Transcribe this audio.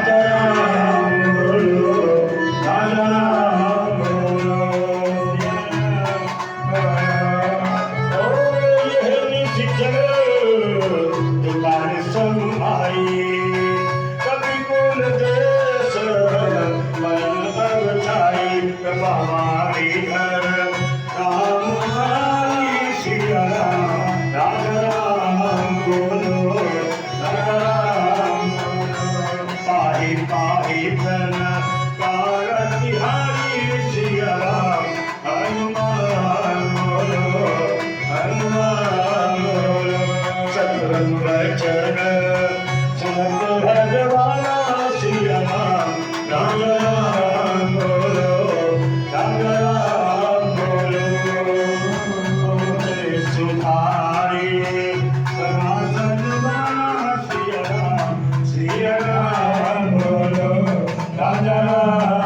राजा राम बोलो, राजा राम बोलो। ओ ये निश्चल दुकान समाई, कभी कोल देश मन तब छाई, हमारी घर राम हमारी सिया राम, राजा राम बोलो, राजा राम बोलो। पाही पाही बन कार तिहारी सिया राम, हनुमान बोलो, हनुमान बोलो। सतरंग चरण सत भगवाना सिया राम, राजा राम बोलो, राजा राम बोलो। सुधारी सनातन सिया राम, सिया राम बोलो, राजा राम